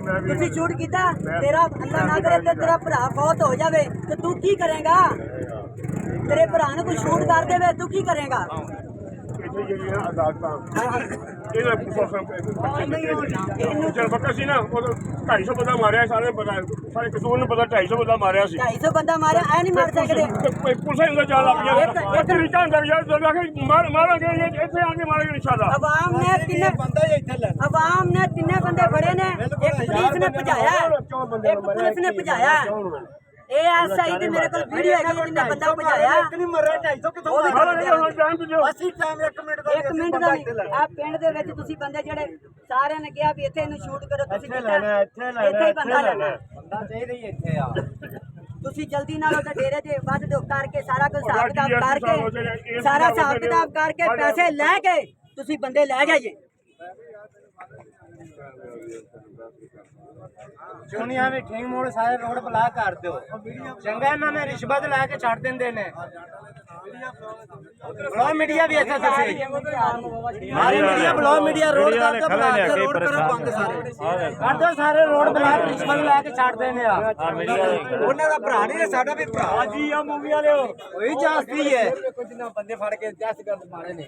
ਤੁਸੀਂ ਸ਼ੂਟ ਕੀਤਾ, ਤੇਰਾ ਅੱਲਾ ਨਾ ਕਰੇ ਤੇ ਤੇਰਾ ਭਰਾ ਫੌਤ ਹੋ ਜਾਵੇ ਤੇ ਤੂੰ ਕੀ ਕਰੇਗਾ? ਤੇਰੇ ਭਰਾ ਨੂੰ ਕੋਈ ਸ਼ੂਟ ਕਰ ਦੇਵੇ ਤੂੰ ਕੀ ਕਰੇਗਾ? ਬੱਕਾ ਸੀ ਨਾ 250 ਬੰਦਾ ਮਾਰਿਆ, ਸਾਰੇ ਕਸੂਰ ਨੂੰ ਪਤਾ 250 ਬੰਦਾ ਮਾਰਿਆ ਸੀ। 250 ਬੰਦਾ ਮਾਰਿਆ, ਐ ਨਹੀਂ ਮਾਰ ਸਕਦੇ। ਪੁਲਿਸ ਹੁੰਦਾ ਜਾ ਲੱਗ ਗਿਆ ਇੱਕ ਤਰੀਕਾ ਹੁੰਦਾ ਯਾਰ ਮਾਰਾਂਗੇ ਇੱਥੇ ਆ ਕੇ ਮਾਰਾਂਗੇ ਇਨਸ਼ਾਅੱਲਾ। ਆਵਾਮ ਨੇ ਤਿੰਨੇ ਬੰਦੇ ਫੜੇ ਨੇ, ਇੱਕ ਪੁਲਿਸ ਨੇ ਭਜਾਇਆ, ਇੱਕ ਪੁਲਿਸ ਨੇ ਭਜਾਇਆ। ਇਹ ਐਸਆਈ ਦੀ ਮੇਰੇ ਕੋਲ ਵੀਡੀਓ ਹੈਗੀ ਜਿਹਨੇ ਬੰਦਾ ਭਜਾਇਆ। ਨਹੀਂ ਮਰਿਆ 250 ਕਿਥੋਂ ਅਸੀਂ ਟਾਈਮ 1 ਮਿੰਟ ਦਾ 1 ਮਿੰਟ ਦਾ ਨਹੀਂ। ਆ ਪਿੰਡ ਦੇ ਵਿੱਚ ਤੁਸੀਂ ਬੰਦੇ ਜਿਹੜੇ ਸਾਰਿਆਂ ਨੇ ਕਿਹਾ ਵੀ ਇੱਥੇ ਇਹਨੂੰ ਸ਼ੂਟ ਕਰੋ, ਤੁਸੀਂ ਇੱਥੇ ਲੈਣਾ ਇੱਥੇ ਹੀ ਬੰਦਾ ਲੈਣਾ। ਬੰਦਾ ਚਾਹੀਦਾ ਹੀ ਇੱਥੇ ਆ। ਤੁਸੀਂ ਜਲਦੀ ਨਾਲ ਉਹਦੇ ਡੇਰੇ ਤੇ ਵੱਧ ਦਿਓ ਕਰਕੇ ਸਾਰਾ ਕੁਝ ਹਿਸਾਬ ਕਿਤਾਬ ਕਰਕੇ ਸਾਰਾ ਹਿਸਾਬ ਕਿਤਾਬ ਕਰਕੇ ਪੈਸੇ ਲੈ ਕੇ ਤੁਸੀਂ ਬੰਦੇ ਲੈ ਜਾਈਏ। ਚੁਣੀਆਂ ਵੀ ਠੀਕ ਮੋੜ ਸਾਰੇ ਰੋਡ ਬਲਾਕ ਕਰ ਦਿਓ। ਚੰਗਾ ਇਹਨਾਂ ਨੇ ਰਿਸ਼ਵਤ ਲੈ ਕੇ ਛੱਡ ਦਿੰਦੇ ਨੇ। ਬਲੋ ਮੀਡੀਆ ਵੀ ਇੱਥੇ ਤੁਸੀਂ ਸਾਰੀ ਮੀਡੀਆ ਬਲੋ ਮੀਡੀਆ ਰੋਡ ਕਰ ਦਿਓ, ਬਲਾਕ ਤੇ ਰੋਡ ਕਰੋ ਬੰਦ ਸਾਰੇ ਕਰ ਦਿਓ। ਸਾਰੇ ਰੋਡ ਬਲਾਕ ਰਿਸ਼ਵਤ ਲੈ ਕੇ ਛੱਡ ਦਿੰਦੇ ਆ। ਉਹਨਾਂ ਦਾ ਭਰਾ ਨਹੀਂ ਸਾਡਾ ਵੀ ਭਰਾ ਜੀ ਆ ਮੂਵੀ ਵਾਲਿਓ ਉਹੀ ਜਾਸਤੀ ਹੈ। ਕੁਝ ਨਾ ਬੰਦੇ ਫੜ ਕੇ 10 ਗੰਦ ਮਾਰੇ ਨੇ।